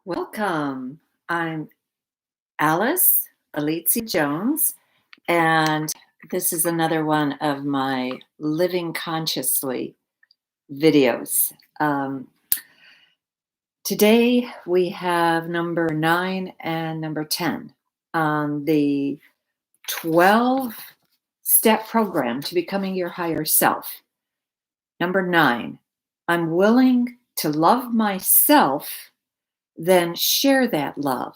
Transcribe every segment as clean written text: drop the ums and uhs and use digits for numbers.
Welcome. I'm Alice Alicia Jones, and this is another one of my Living Consciously videos. Today we have number 9 and number 10 on the 12-step program to becoming your higher self. Number 9, I'm willing to love myself, then share that love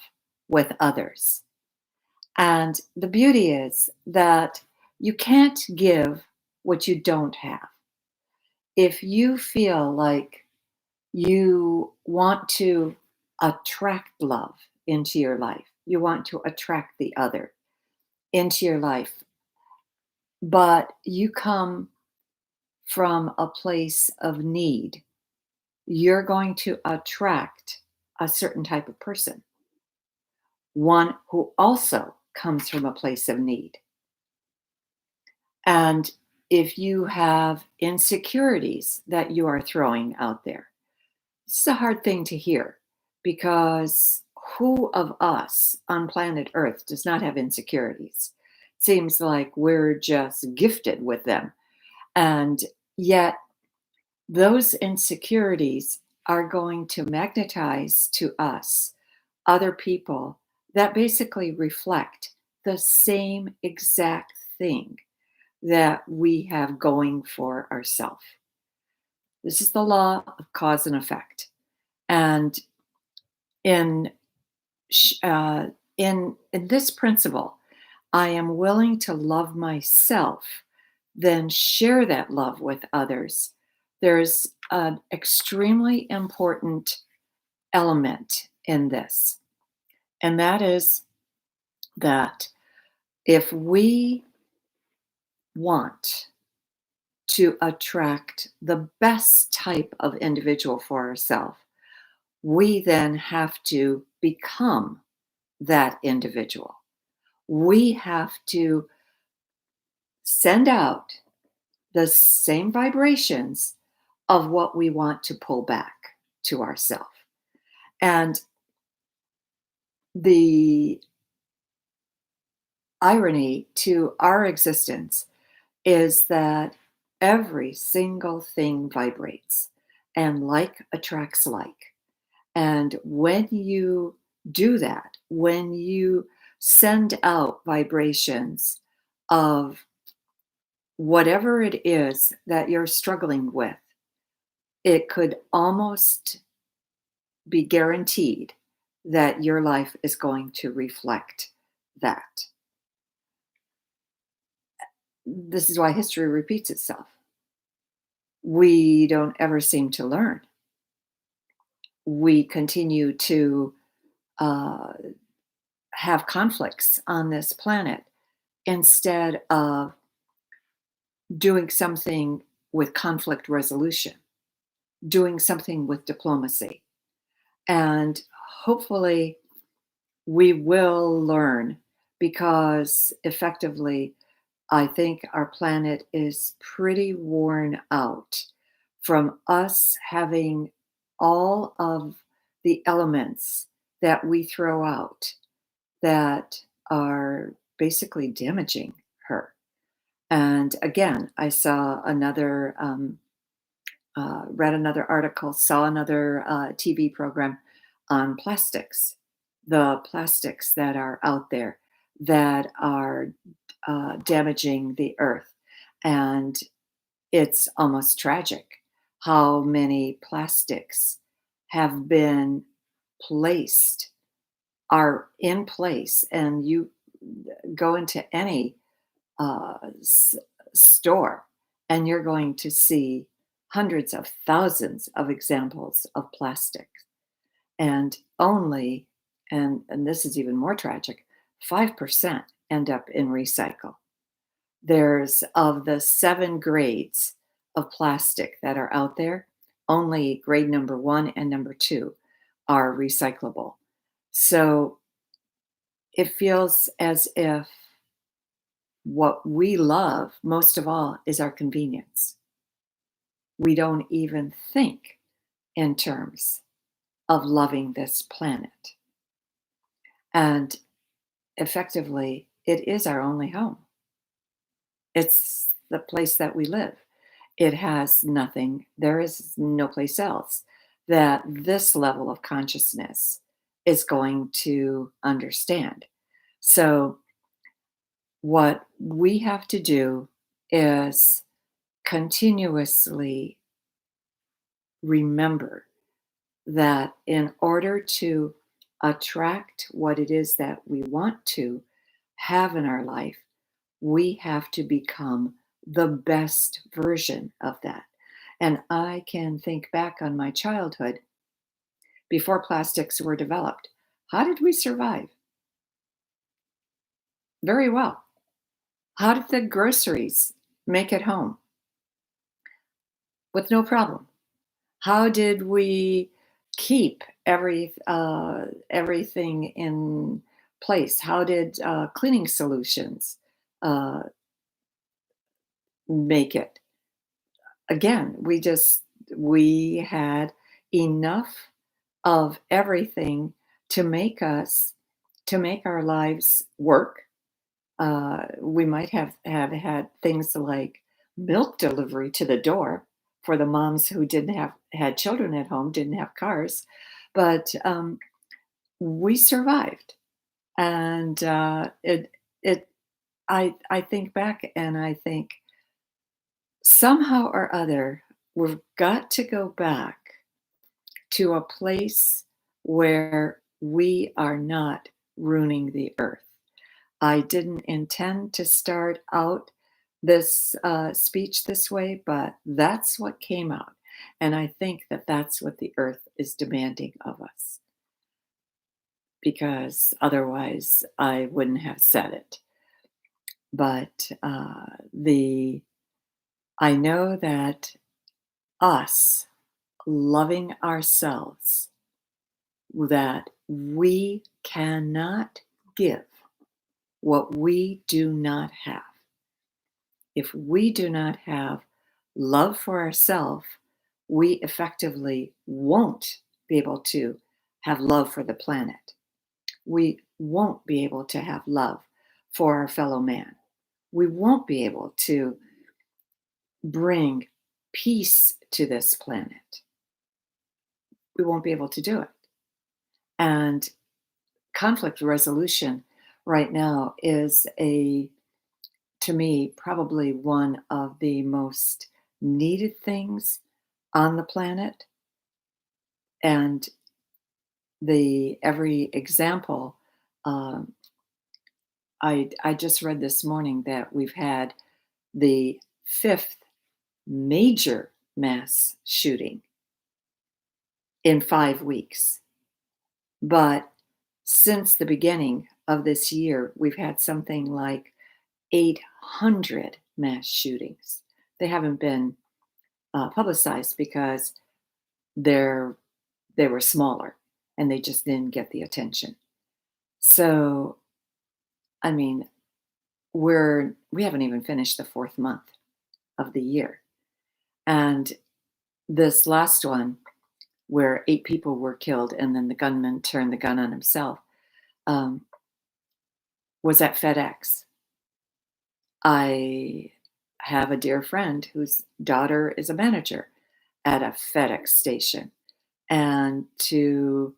with others. And the beauty is that you can't give what you don't have. If you feel like you want to attract love into your life, you want to attract the other into your life, but you come from a place of need, you're going to attract a certain type of person, one who also comes from a place of need. And if you have insecurities that you are throwing out there, it's a hard thing to hear because who of us on planet Earth does not have insecurities? Seems like we're just gifted with them. And yet, those insecurities are going to magnetize to us other people that basically reflect the same exact thing that we have going for ourselves. This is the law of cause and effect. And in in this principle, I am willing to love myself, then share that love with others. There's an extremely important element in this, and that is that if we want to attract the best type of individual for ourselves, we then have to become that individual. We have to send out the same vibrations of what we want to pull back to ourselves. And the irony to our existence is that every single thing vibrates and like attracts like. And when you do that, when you send out vibrations of whatever it is that you're struggling with, it could almost be guaranteed that your life is going to reflect that. This is why history repeats itself. We don't ever seem to learn. We continue to have conflicts on this planet instead of doing something with conflict resolution, doing something with diplomacy. And hopefully we will learn because effectively, I think our planet is pretty worn out from us having all of the elements that we throw out that are basically damaging her. And again, I saw another, read another article, saw another TV program on plastics, the plastics that are out there that are damaging the earth. And it's almost tragic how many plastics have been placed, are in place. And you go into any store and you're going to see hundreds of thousands of examples of plastic. And only, and this is even more tragic, 5% end up in recycle. There's of the 7 grades of plastic that are out there, only grade number 1 and number 2 are recyclable. So it feels as if what we love most of all is our convenience. We don't even think in terms of loving this planet. And effectively, it is our only home. It's the place that we live. It has nothing, there is no place else that this level of consciousness is going to understand. So, what we have to do is continuously remember that in order to attract what it is that we want to have in our life, we have to become the best version of that. And I can think back on my childhood before plastics were developed. How did we survive? Very well. How did the groceries make it home? With no problem. How did we keep everything in place? How did cleaning solutions uh, make it? Again, we had enough of everything to make our lives work. We might have had things like milk delivery to the door for the moms who didn't have had children at home, didn't have cars, but we survived. And it I think back and I think somehow or other we've got to go back to a place where we are not ruining the earth. I didn't intend to start out this speech this way, but that's what came out. And I think that that's what the earth is demanding of us, because otherwise I wouldn't have said it. But I know that us loving ourselves, that we cannot give what we do not have. If we do not have love for ourselves, we effectively won't be able to have love for the planet. We won't be able to have love for our fellow man. We won't be able to bring peace to this planet. We won't be able to do it. And conflict resolution right now is to me, probably one of the most needed things on the planet. And every example, um, I just read this morning that we've had the fifth major mass shooting in 5 weeks. But since the beginning of this year, we've had something like 800 mass shootings. They haven't been publicized because they're they were smaller and they just didn't get the attention. So, I mean, we haven't even finished the fourth month of the year, and this last one where 8 people were killed and then the gunman turned the gun on himself um, was at FedEx. I have a dear friend whose daughter is a manager at a FedEx station. And to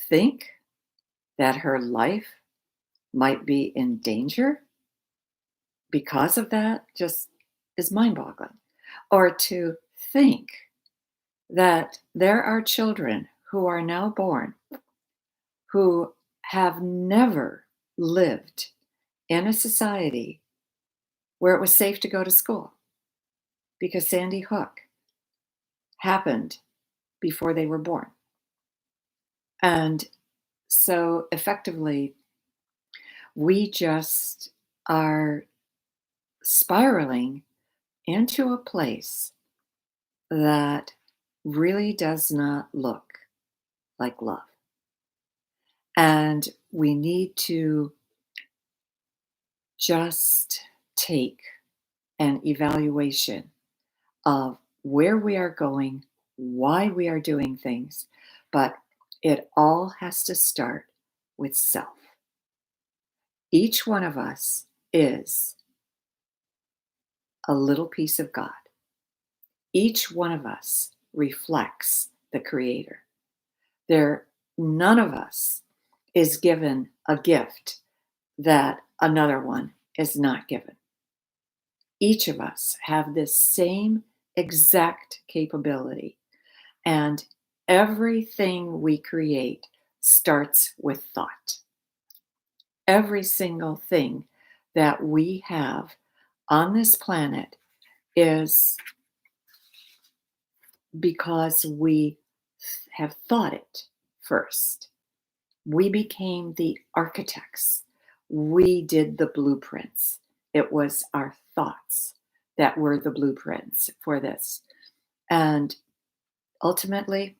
think that her life might be in danger because of that just is mind boggling. Or to think that there are children who are now born who have never lived in a society where it was safe to go to school because Sandy Hook happened before they were born. And so effectively, we just are spiraling into a place that really does not look like love. And we need to just take an evaluation of where we are going, why we are doing things, but It all has to start with self. Each one of us is a little piece of God. Each one of us reflects the Creator. There, none of us is given a gift that another one is not given. Each of us have this same exact capability, and everything we create starts with thought. Every single thing that we have on this planet is because we have thought it first. We became the architects. We did the blueprints. It was our thoughts that were the blueprints for this. And ultimately,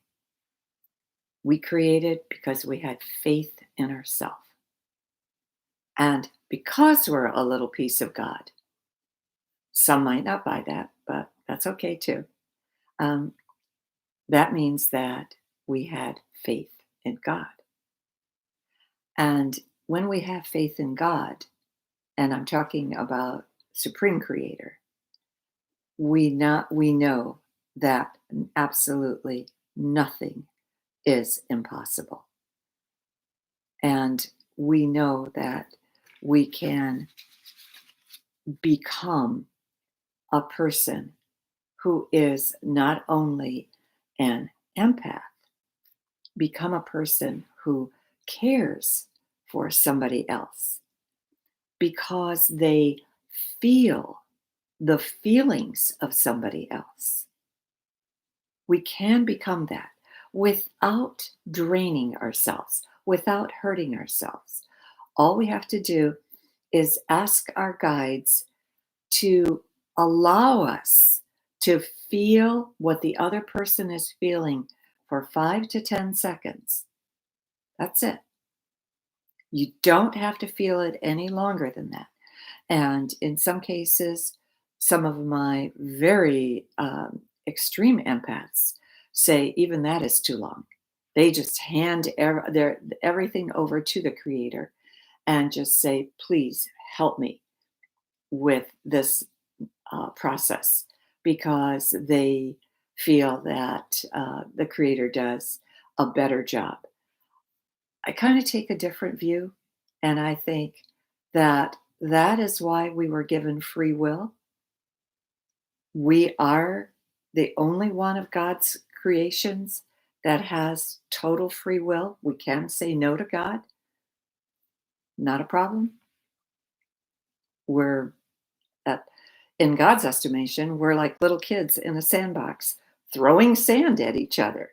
we created because we had faith in ourselves. And because we're a little piece of God, some might not buy that, but that's okay too. Um, that means that we had faith in God. And when we have faith in God, and I'm talking about Supreme Creator, we know that absolutely nothing is impossible. And we know that we can become a person who is not only an empath, become a person who cares for somebody else because they feel the feelings of somebody else. We can become that without draining ourselves, without hurting ourselves. All we have to do is ask our guides to allow us to feel what the other person is feeling for 5 to 10 seconds. That's it. You don't have to feel it any longer than that. And in some cases, some of my very extreme empaths say even that is too long. They just hand everything over to the Creator and just say, please help me with this process because they feel that the Creator does a better job. I kind of take a different view, and I think that that is why we were given free will. We are the only one of God's creations that has total free will. We can say no to God, not a problem. We're at, in God's estimation, we're like little kids in a sandbox throwing sand at each other,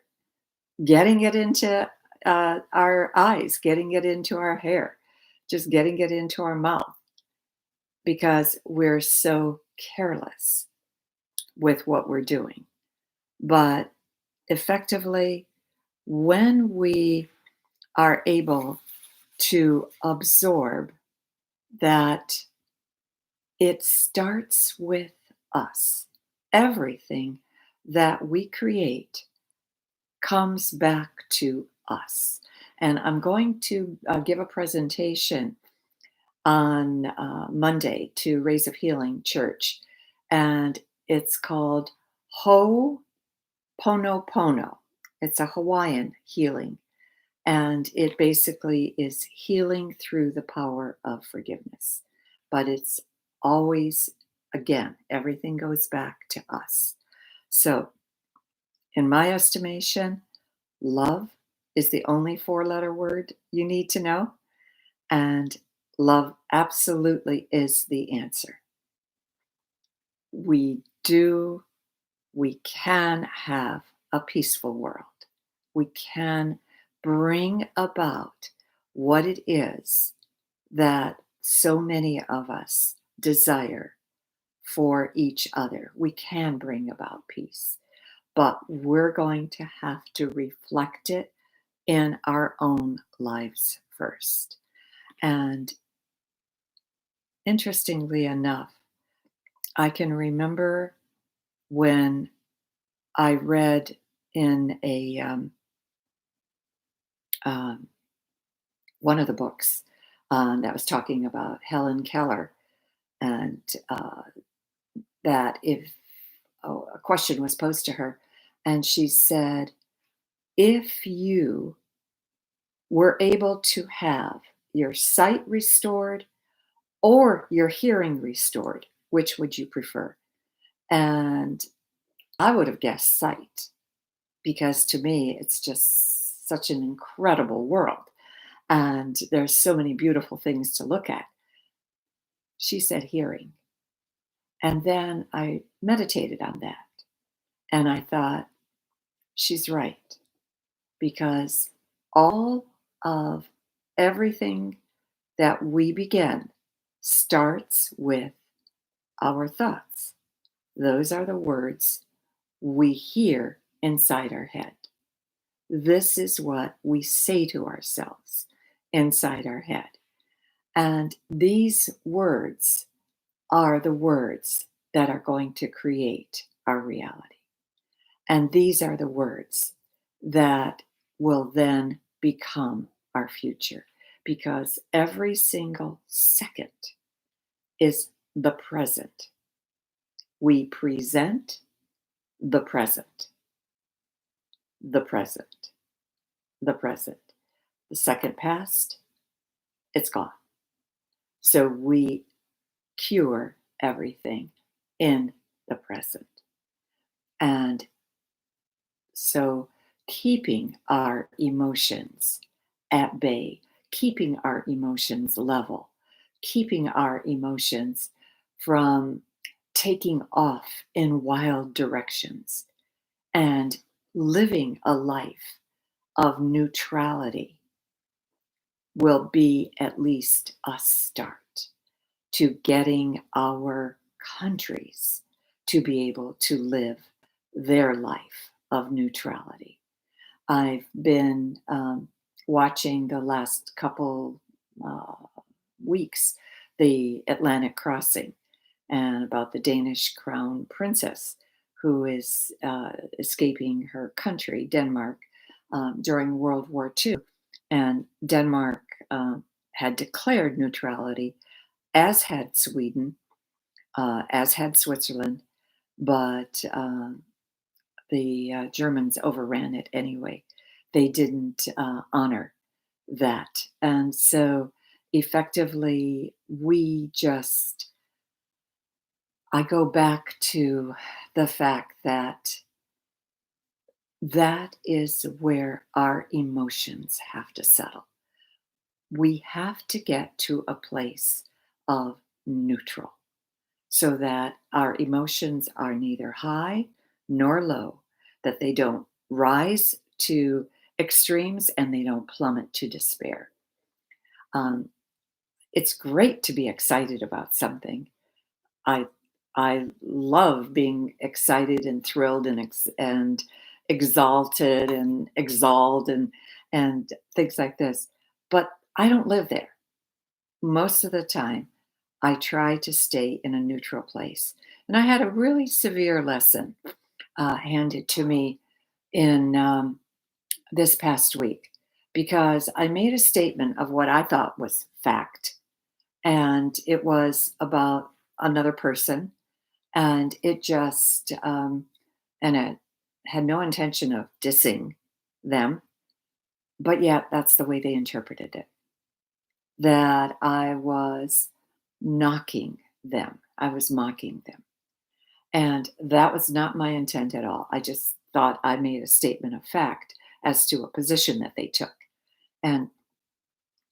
getting it into our eyes, getting it into our hair, just getting it into our mouth because we're so careless with what we're doing. But effectively, when we are able to absorb that it starts with us, everything that we create comes back to us. And I'm going to give a presentation on Monday to Rays of Healing Church, and it's called Ho Ponopono. It's a Hawaiian healing, and it basically is healing through the power of forgiveness. But it's always, again, everything goes back to us. So, in my estimation, love is the only 4-letter word you need to know, and love absolutely is the answer. We do we can have a peaceful world. We can bring about what it is that so many of us desire for each other. We can bring about peace, but we're going to have to reflect it in our own lives first. And interestingly enough, I can remember when I read in um, one of the books that was talking about Helen Keller, and that if a question was posed to her, and she said, if you were able to have your sight restored or your hearing restored, which would you prefer? And I would have guessed sight, because to me, it's just such an incredible world. And there's so many beautiful things to look at. She said hearing. And then I meditated on that. And I thought, she's right. Because all of everything that we begin starts with our thoughts. Those are the words we hear inside our head. This is what we say to ourselves inside our head. And these words are the words that are going to create our reality. And these are the words that will then become our future, because every single second is the present. We present the present, the present, the present. The second passed, it's gone. So we cure everything in the present. And so keeping our emotions at bay, keeping our emotions level, keeping our emotions from taking off in wild directions, and living a life of neutrality will be at least a start to getting our countries to be able to live their life of neutrality. I've been watching the last couple uh, weeks the Atlantic crossing, and about the Danish crown princess who is escaping her country, Denmark, during World War II. And Denmark had declared neutrality, as had Sweden, as had Switzerland, but the Germans overran it anyway. They didn't honor that. And so effectively, I go back to the fact that that is where our emotions have to settle. We have to get to a place of neutral, so that our emotions are neither high nor low, that they don't rise to extremes and they don't plummet to despair. Um, it's great to be excited about something. I I love being excited and thrilled and and exalted and exalt and things like this. But I don't live there. Most of the time, I try to stay in a neutral place. And I had a really severe lesson handed to me in this past week, because I made a statement of what I thought was fact, and it was about another person, and it just and it had no intention of dissing them, but yet that's the way they interpreted it, that I was knocking them, I was mocking them. And that was not my intent at all. I just thought I made a statement of fact as to a position that they took. And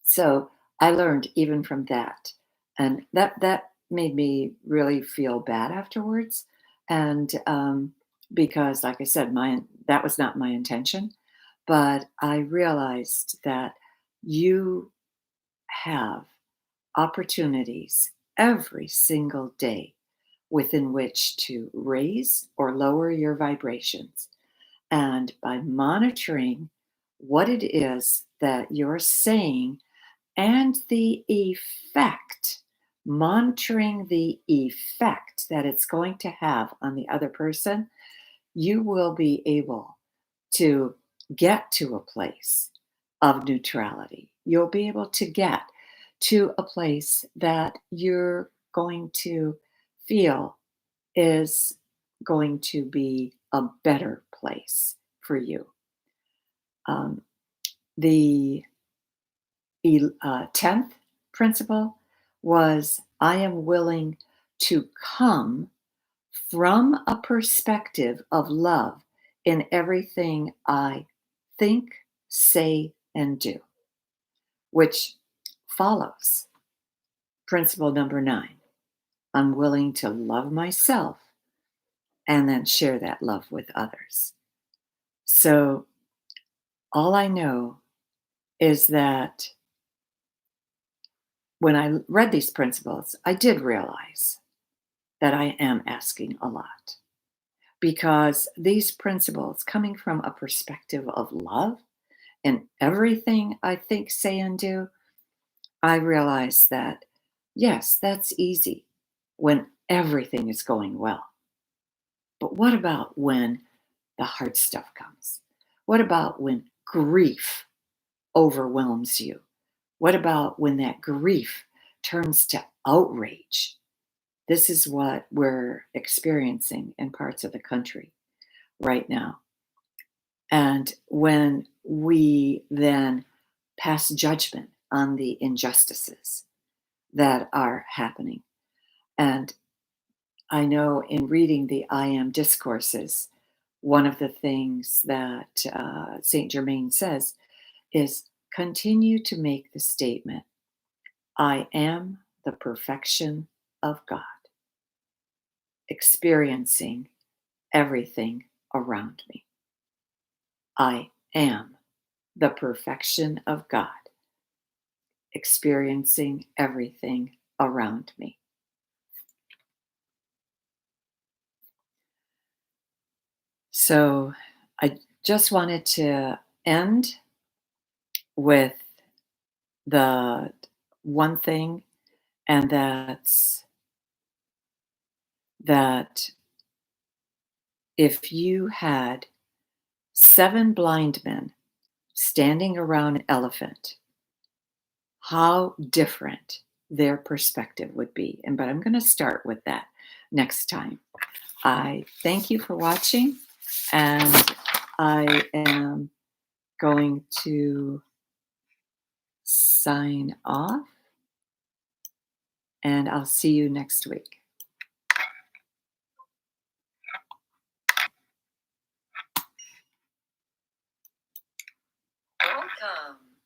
so I learned even from that. And that made me really feel bad afterwards. And because, like I said, that was not my intention. But I realized that you have opportunities every single day within which to raise or lower your vibrations. And by monitoring what it is that you're saying and the effect, monitoring the effect that it's going to have on the other person, you will be able to get to a place of neutrality. You'll be able to get to a place that you're going to feel is going to be a better place for you. Um, the 10th principle was I am willing to come from a perspective of love in everything I think, say, and do, which follows principle number 9. I'm willing to love myself and then share that love with others. So all I know is that when I read these principles, I did realize that I am asking a lot because these principles, coming from a perspective of love in everything I think, say, and do, I realize that yes, that's easy when everything is going well. But what about when the hard stuff comes? What about when grief overwhelms you? What about when that grief turns to outrage? This is what we're experiencing in parts of the country right now. And when we then pass judgment on the injustices that are happening. And I know in reading the I Am discourses, one of the things that Saint Germain says is continue to make the statement, I am the perfection of God, experiencing everything around me. I am the perfection of God, experiencing everything around me. So I just wanted to end with the one thing, and that's that if you had 7 blind men standing around an elephant, how different their perspective would be. But I'm going to start with that next time. I thank you for watching, and I am going to sign off, and I'll see you next week. Welcome.